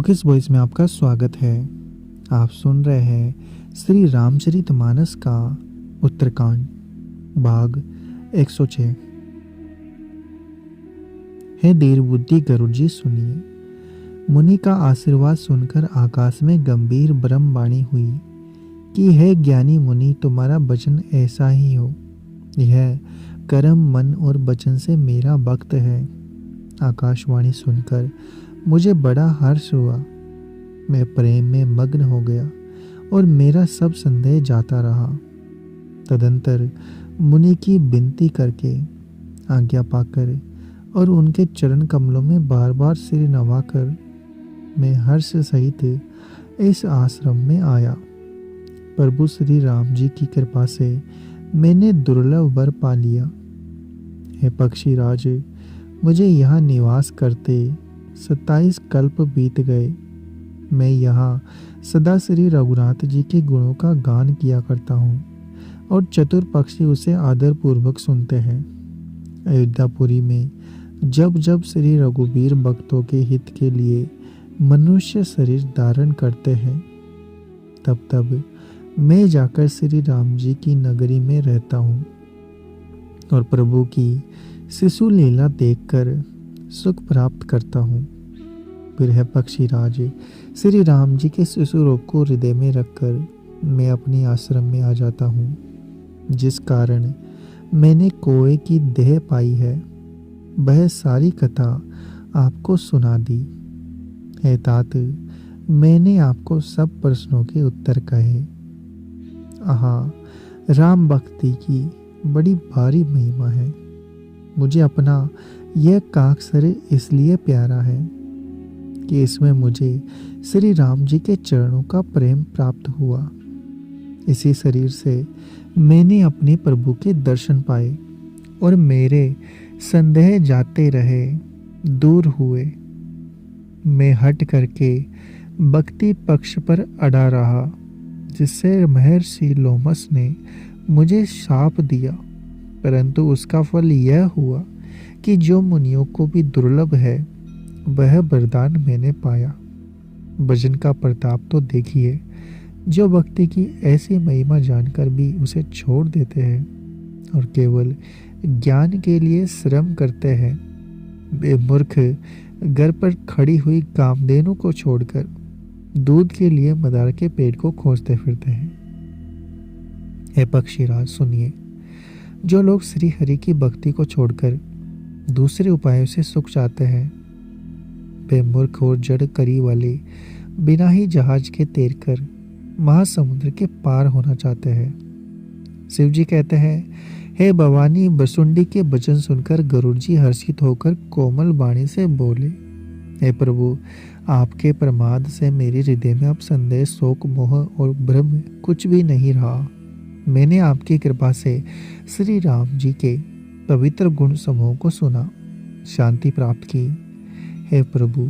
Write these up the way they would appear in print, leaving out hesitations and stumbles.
Lokesh voice में आपका स्वागत है। आप सुन रहे हैं श्री रामचरितमानस का उत्तरकांड भाग 106। हे देर बुद्धि गरुड़ जी सुनिए। मुनि का आशीर्वाद सुनकर आकाश में गंभीर ब्रह्मवाणी हुई कि हे ज्ञानी मुनि, तुम्हारा वचन ऐसा ही हो। यह कर्म मन और वचन से मेरा भक्त है। आकाशवाणी सुनकर मुझे बड़ा हर्ष हुआ। मैं प्रेम में मग्न हो गया और मेरा सब संदेह जाता रहा। तदंतर मुनि की विनती करके आज्ञा पाकर और उनके चरण कमलों में बार बार सिर नवाकर मैं हर्ष सहित इस आश्रम में आया। प्रभु श्री राम जी की कृपा से मैंने दुर्लभ वर पा लिया। हे पक्षीराज, मुझे यहाँ निवास करते 27 कल्प बीत गए। मैं यहाँ सदा श्री रघुनाथ जी के गुणों का गान किया करता हूँ और चतुर पक्षी उसे आदर पूर्वक सुनते हैं। अयोध्यापुरी में जब जब श्री रघुवीर भक्तों के हित के लिए मनुष्य शरीर धारण करते हैं, तब तब मैं जाकर श्री राम जी की नगरी में रहता हूँ और प्रभु की शिशु लीला देखकर सुख प्राप्त करता हूँ। फिर है पक्षीराज, श्री राम जी के शिशु रोग को हृदय में रखकर मैं अपनी आश्रम में आ जाता हूँ, जिस कारण मैंने कोए की देह पाई है। वह सारी कथा आपको सुना दी। हे तात, मैंने आपको सब प्रश्नों के उत्तर कहे। आहा, राम भक्ति की बड़ी भारी महिमा है। मुझे अपना यह काक शरीर इसलिए प्यारा है कि इसमें मुझे श्री राम जी के चरणों का प्रेम प्राप्त हुआ। इसी शरीर से मैंने अपने प्रभु के दर्शन पाए और मेरे संदेह जाते रहे, दूर हुए। मैं हट करके भक्ति पक्ष पर अड़ा रहा, जिससे महर्षि लोमस ने मुझे शाप दिया, परंतु उसका फल यह हुआ कि जो मुनियों को भी दुर्लभ है वह वरदान मैंने पाया। भजन का प्रताप तो देखिए। जो भक्ति की ऐसी महिमा जानकर भी उसे छोड़ देते हैं और केवल ज्ञान के लिए श्रम करते हैं, वे मूर्ख घर पर खड़ी हुई कामधेनु को छोड़कर दूध के लिए मदार के पेड़ को खोजते फिरते हैं। हे पक्षीराज सुनिए। जो लोग श्री हरि की भक्ति को छोड़कर दूसरे उपायों से सुख चाहते हैं, वे मूर्ख और जड़ करी वाले बिना ही जहाज के तैरकर महासमुद्र के पार होना चाहते हैं। शिव जी कहते हैं, हे भवानी, बसुंडी के वचन सुनकर गरुड़ जी हर्षित होकर कोमल वाणी से बोले, हे प्रभु, आपके प्रमाद से मेरे हृदय में अब संदेह, शोक, मोह और भ्रम कुछ भी नहीं रहा। मैंने आपकी कृपा से श्री राम जी के पवित्र गुण समूह को सुना, शांति प्राप्त की। हे प्रभु,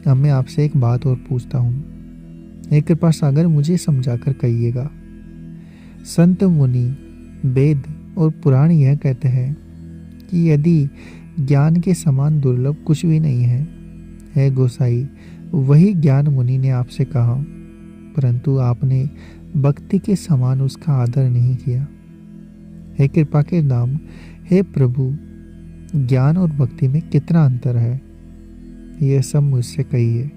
अब मैं आपसे एक बात और पूछता हूँ। हे कृपा सागर, मुझे समझाकर कहिएगा। संत, मुनि, वेद और पुराण यह कहते हैं कि यदि ज्ञान के समान दुर्लभ कुछ भी नहीं है। हे गोसाई, वही ज्ञान मुनि ने आपसे कहा, परंतु आपने भक्ति के समान उसका आदर नहीं किया। हे कृपा के नाम, हे प्रभु, ज्ञान और भक्ति में कितना अंतर है, यह सब मुझसे कहिए।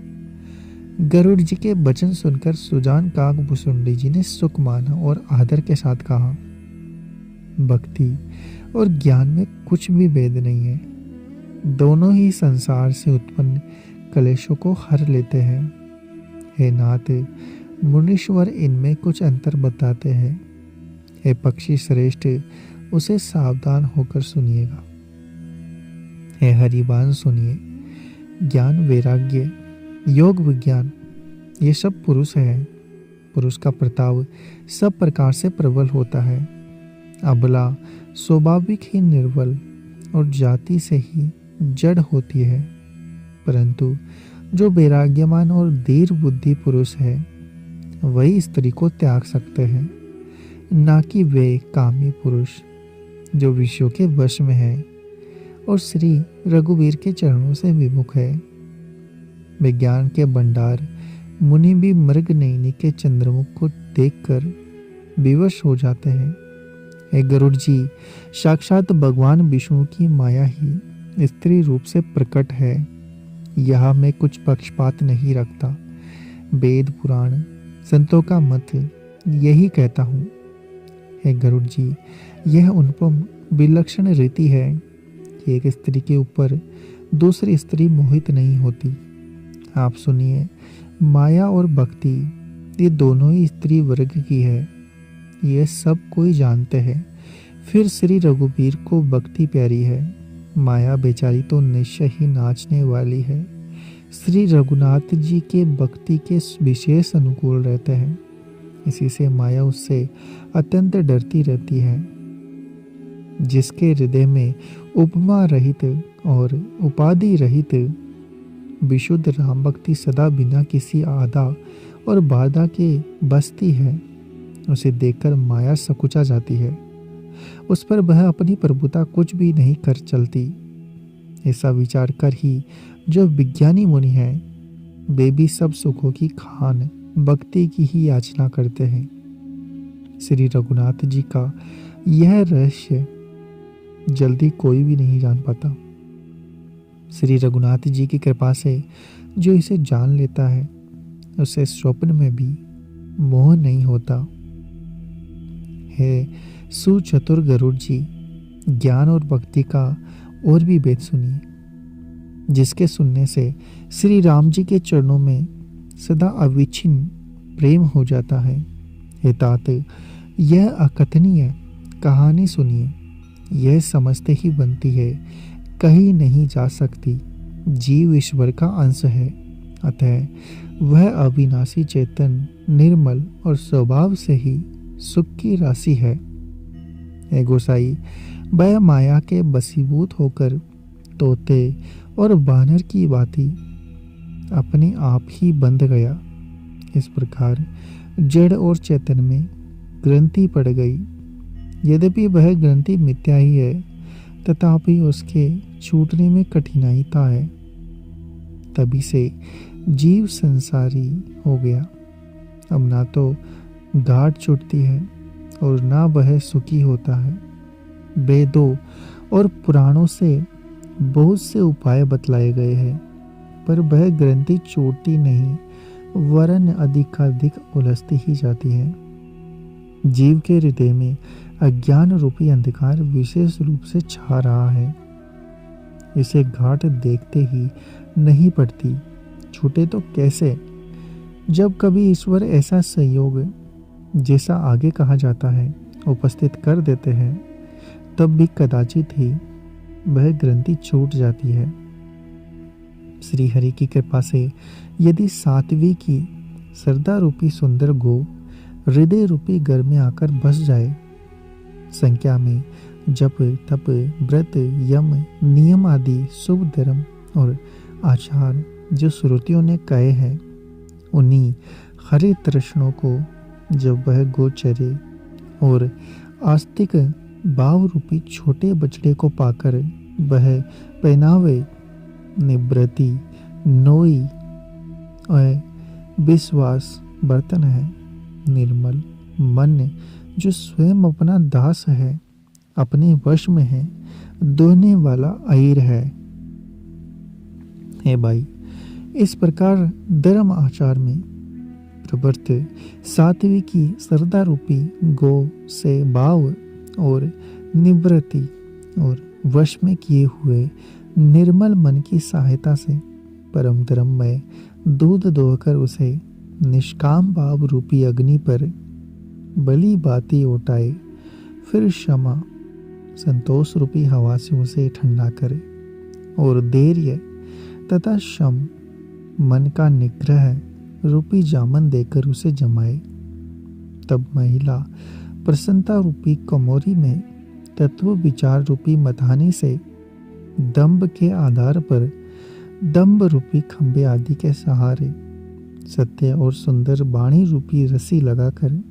गरुड़ जी के वचन सुनकर सुजान काक भुसुंडी जी ने सुख माना और आदर के साथ कहा, भक्ति और ज्ञान में कुछ भी भेद नहीं है। दोनों ही संसार से उत्पन्न कलेशों को हर लेते हैं। हे नाथ, मुनीश्वर इनमें कुछ अंतर बताते हैं। हे पक्षी श्रेष्ठ, उसे सावधान होकर सुनिएगा। हे हरिवान सुनिए। ज्ञान, वैराग्य, योग, विज्ञान, ये सब पुरुष है। पुरुष का प्रताप सब प्रकार से प्रबल होता है। अबला स्वाभाविक ही निर्बल और जाति से ही जड़ होती है, परंतु जो वैराग्यमान और धीर बुद्धि पुरुष है, वही स्त्री को त्याग सकते हैं, ना कि वे कामी पुरुष जो विषयों के वश में है और श्री रघुवीर के चरणों से विमुख है। विज्ञान के भंडार मुनि भी मृग नयनी के चंद्रमुख को देखकर विवश हो जाते हैं। हे गरुड़ जी, साक्षात भगवान विष्णु की माया ही स्त्री रूप से प्रकट है। यह मैं कुछ पक्षपात नहीं रखता। वेद पुराण संतों का मत यही कहता हूँ। हे गरुड़ जी, यह अनुपम विलक्षण रीति है कि एक स्त्री के ऊपर दूसरी स्त्री मोहित नहीं होती। आप सुनिए, माया और भक्ति ये दोनों ही स्त्री वर्ग की है, ये सब कोई जानते हैं। फिर श्री रघुवीर को भक्ति प्यारी है, माया बेचारी तो निश्चय ही नाचने वाली है। श्री रघुनाथ जी के भक्ति के विशेष अनुकूल रहते हैं, इसी से माया उससे अत्यंत डरती रहती है। जिसके हृदय में उपमा रहित और उपाधि रहित विशुद्ध राम भक्ति सदा बिना किसी आधा और बाधा के बसती है, उसे देखकर माया सकुचा जाती है। उस पर वह अपनी प्रभुता कुछ भी नहीं कर चलती। ऐसा विचार कर ही जो विज्ञानी मुनि हैं, वे भी सब सुखों की खान भक्ति की ही याचना करते हैं। श्री रघुनाथ जी का यह रहस्य जल्दी कोई भी नहीं जान पाता। श्री रघुनाथ जी की कृपा से जो इसे जान लेता है, उसे स्वप्न में भी मोह नहीं होता। हे सुचतुर गरुड़ जी, ज्ञान और भक्ति का और भी भेद सुनिए, जिसके सुनने से श्री राम जी के चरणों में सदा अविच्छिन्न प्रेम हो जाता है। हे तात, यह अकथनीय कहानी सुनिए, यह समझते ही बनती है, कहीं नहीं जा सकती। जीव ईश्वर का अंश है, अतः वह अविनाशी चेतन निर्मल और स्वभाव से ही सुख की राशि है। हे गोसाई, वह माया के बसीभूत होकर तोते और बानर की भांति अपने आप ही बंध गया। इस प्रकार जड़ और चेतन में ग्रंथि पड़ गई। यद्यपि वह ग्रंथि मिथ्या ही है, तथापि उसके छूटने में कठिनाईता है। तभी से जीव संसारी हो गया। अब ना तो गांठ छूटती है और ना वह सुखी होता है। वेदों और पुराणों से बहुत से उपाय बतलाए गए हैं, पर वह ग्रंथि छूटती नहीं, वरन अधिकाधिक उलझती ही जाती है। जीव के हृदय में अज्ञान रूपी अंधकार विशेष रूप से छा रहा है। इसे गांठ देखते ही नहीं पड़ती, छूटे तो कैसे? जब कभी ईश्वर ऐसा संयोग, जैसा आगे कहा जाता है, उपस्थित कर देते हैं, तब भी कदाचित ही वह ग्रंथि छूट जाती है। श्री हरि की कृपा से यदि सात्विक की श्रद्धा रूपी सुंदर गो हृदय रूपी घर में आकर बस जाए, संख्या में जप तप व्रत यम नियम आदि शुभ धर्म और आचार जो श्रुतियों ने कहे हैं, उन्हीं हरे तृष्णों को जब वह गोचरे और आस्तिक भाव रूपी छोटे बछड़े को पाकर वह पहनावे निवृत्ति नोई और विश्वास बर्तन है, निर्मल मन जो स्वयं अपना दास है, अपने वश में है, दोहने वाला अईर है। हे भाई, इस प्रकार धर्म आचार में प्रवृत्त सात्विकी श्रद्धा रूपी गो से भाव और निवृत्ति और वश में किए हुए निर्मल मन की सहायता से परम धर्म में दूध दोहकर उसे निष्काम भाव रूपी अग्नि पर बलि बाती उठाए, फिर क्षमा संतोष रूपी हवा से उसे ठंडा करे और धैर्य तथा शम मन का निग्रह रूपी जामन देकर उसे जमाए, तब महिला प्रसन्नता रूपी कमोरी में तत्व विचार रूपी मथाने से दंभ के आधार पर दंभ रूपी खंबे आदि के सहारे सत्य और सुंदर वाणी रूपी रस्सी लगाकर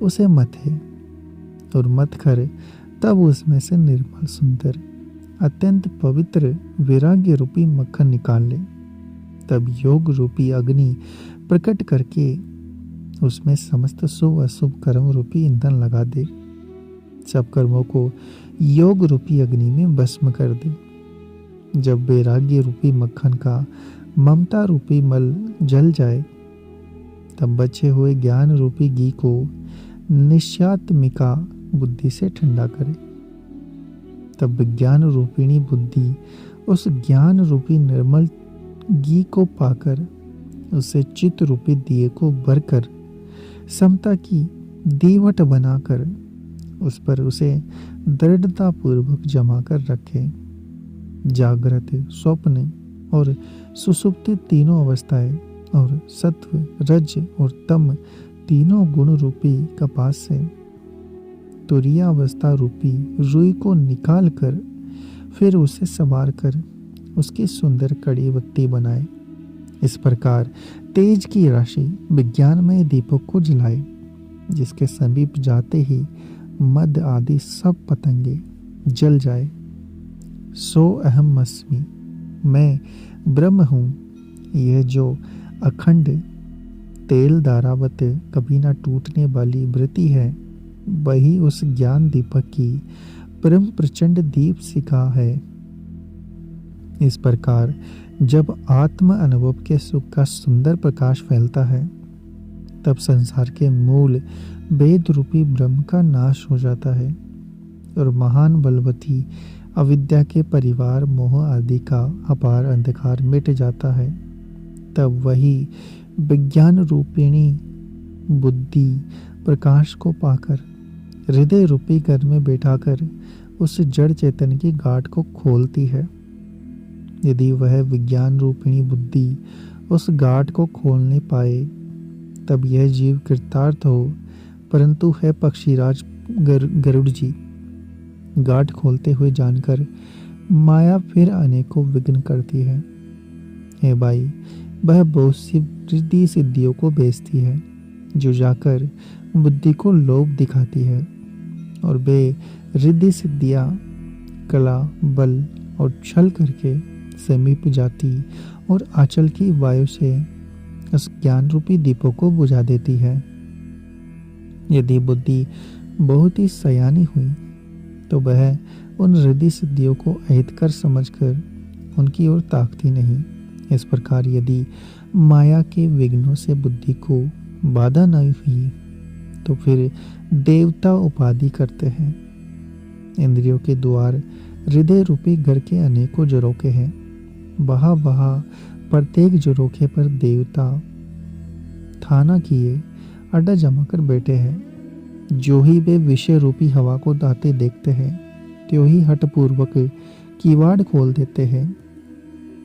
उसे मथे और मत कर तब उसमें से निर्मल सुंदर अत्यंत पवित्र वैराग्य रूपी मक्खन निकाल ले। तब योग रूपी अग्नि प्रकट करके उसमें समस्त शुभ अशुभ कर्म रूपी ईंधन लगा दे। सब कर्मों को योग रूपी अग्नि में भस्म कर दे। जब वैराग्य रूपी मक्खन का ममता रूपी मल जल जाए, तब बचे हुए ज्ञान रूपी घी को निश्चात्मिका बुद्धि से ठंडा करे। तब विज्ञान रूपिणी बुद्धि उस ज्ञान रूपी निर्मल घी को पाकर उसे चित्त रूपी दिए को भरकर समता की दीवट बनाकर उस पर उसे दृढ़ता पूर्वक जमा कर रखे। जागृत, स्वप्न और सुसुप्ति तीनों अवस्थाएं और सत्व, रज और तम तीनों गुण रूपी कपास से तुरीयावस्था रूपी रुई को निकाल कर फिर उसे संवार कर उसकी सुंदर कड़ी बत्ती बनाए। इस प्रकार तेज की राशि विज्ञानमय दीपक को जलाए, जिसके समीप जाते ही मद आदि सब पतंगे जल जाए। सो अहम अस्मि, मैं ब्रह्म हूँ, यह जो अखंड तेल धारावत कभी ना टूटने वाली वृत्ति है, वही उस ज्ञान दीपक की परम प्रचंड दीप शिखा है। इस प्रकार जब आत्म अनुभव के सुख का सुंदर प्रकाश फैलता है, तब संसार के मूल वेद रूपी ब्रह्म का नाश हो जाता है और महान बलवती अविद्या के परिवार मोह आदि का अपार अंधकार मिट जाता है। तब वही विज्ञान रूपिणी बुद्धि प्रकाश को पाकर हृदय रूपी घर में बैठाकर उस जड़ चेतन की गांठ को खोलती है। यदि वह विज्ञान रूपिणी बुद्धि उस गांठ को खोलने पाए, तब यह जीव कृतार्थ हो। परंतु है पक्षीराज गरुड़ जी, गांठ खोलते हुए जानकर माया फिर अनेकों विघ्न करती है। हे भाई, वह बहुत सी रिद्धि सिद्धियों को बेचती है, जो जाकर बुद्धि को लोभ दिखाती है, और वे रिद्धि सिद्धियां कला, बल और छल करके समीप जाती और आंचल की वायु से उस ज्ञान रूपी दीपों को बुझा देती है। यदि बुद्धि बहुत ही सयानी हुई, तो वह उन रिद्धि सिद्धियों को अहितकर समझकर उनकी ओर ताकती नहीं। इस प्रकार यदि माया के विघ्नों से बुद्धि को बाधा न हुई, तो फिर देवता उपाधि करते हैं। इंद्रियों के द्वार हृदय रूपी घर के अनेकों झरोखे हैं। वहाँ प्रत्येक झरोखे पर देवता थाना किए अड्डा जमा कर बैठे हैं। जो ही वे विषय रूपी हवा को दाते देखते हैं, त्यों ही हठपूर्वक किवाड़ खोल देते हैं।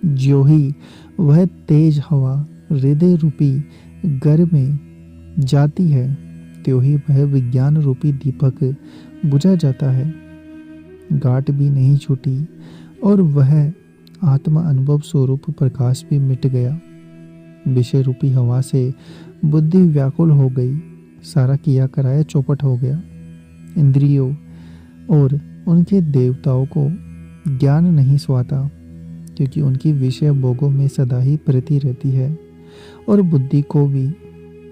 जो ही वह तेज हवा हृदय रूपी घर में जाती है, त्यों ही वह विज्ञान रूपी दीपक बुझा जाता है। गांठ भी नहीं छूटी और वह आत्मा अनुभव स्वरूप प्रकाश भी मिट गया। विषय रूपी हवा से बुद्धि व्याकुल हो गई, सारा किया कराया चौपट हो गया। इंद्रियों और उनके देवताओं को ज्ञान नहीं स्वाता, क्योंकि उनकी विषय भोगों में सदा ही प्रीति रहती है, और बुद्धि को भी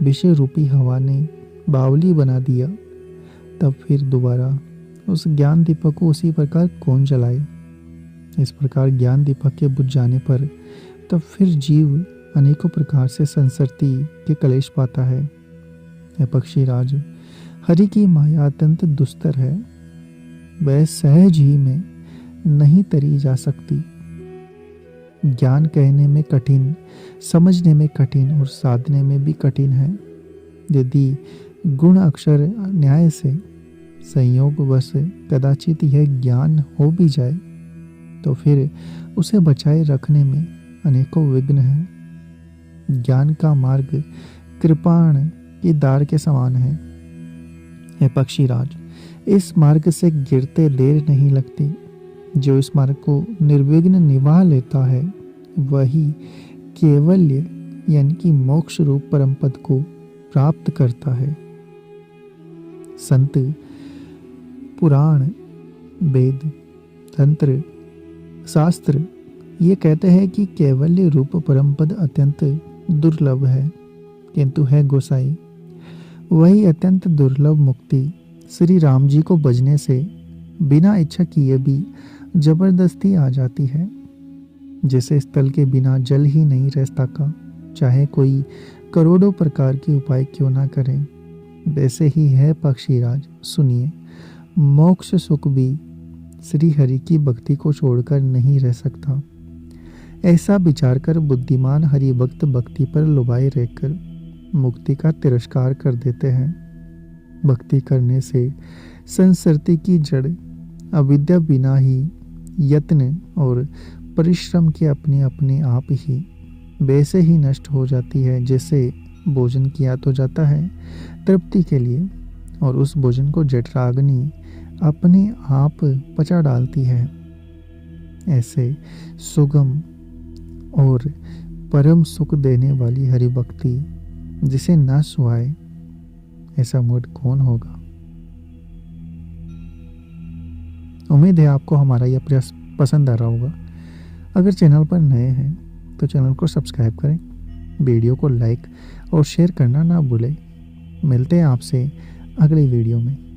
विषय रूपी हवा ने बावली बना दिया। तब फिर दोबारा उस ज्ञान दीपक को उसी प्रकार कौन जलाए। इस प्रकार ज्ञान दीपक के बुझ जाने पर तब फिर जीव अनेकों प्रकार से संसरती के कलेश पाता है। यह पक्षीराज, हरि की माया अत्यंत दुस्तर है, वह सहज ही में नहीं तरी जा सकती। ज्ञान कहने में कठिन, समझने में कठिन और साधने में भी कठिन है। यदि गुण अक्षर न्याय से संयोगवश कदाचित यह ज्ञान हो भी जाए, तो फिर उसे बचाए रखने में अनेकों विघ्न हैं। ज्ञान का मार्ग कृपाण की दार के समान है। हे पक्षीराज, इस मार्ग से गिरते देर नहीं लगती। जो इस मार्ग को निर्विघ्न निभा लेता है, वही केवल्य यानी कि मोक्ष रूप परम पद को प्राप्त करता है। संत पुराण, वेद, तंत्र, शास्त्र ये कहते हैं कि कैवल्य रूप परम पद अत्यंत दुर्लभ है, किंतु है गोसाई वही अत्यंत दुर्लभ मुक्ति श्री राम जी को बजने से बिना इच्छा किए भी जबरदस्ती आ जाती है। जैसे स्थल के बिना जल ही नहीं रह सका, चाहे कोई करोड़ों प्रकार के उपाय क्यों ना करें, वैसे ही है पक्षीराज। सुनिए, मोक्ष सुख भी श्री हरि की भक्ति को छोड़कर नहीं रह सकता। ऐसा विचार कर बुद्धिमान हरि भक्त भक्ति पर लुभाए रहकर मुक्ति का तिरस्कार कर देते हैं। भक्ति करने से संसरती की जड़ अविद्या बिना ही यत्न और परिश्रम के अपने अपने आप ही वैसे ही नष्ट हो जाती है जैसे भोजन किया तो जाता है तृप्ति के लिए, और उस भोजन को जठराग्नि अपने आप पचा डालती है। ऐसे सुगम और परम सुख देने वाली हरि भक्ति जिसे न सुहाए, ऐसा मूड कौन होगा। उम्मीद है आपको हमारा यह प्रयास पसंद आ रहा होगा। अगर चैनल पर नए हैं तो चैनल को सब्सक्राइब करें, वीडियो को लाइक और शेयर करना ना भूलें। मिलते हैं आपसे अगली वीडियो में।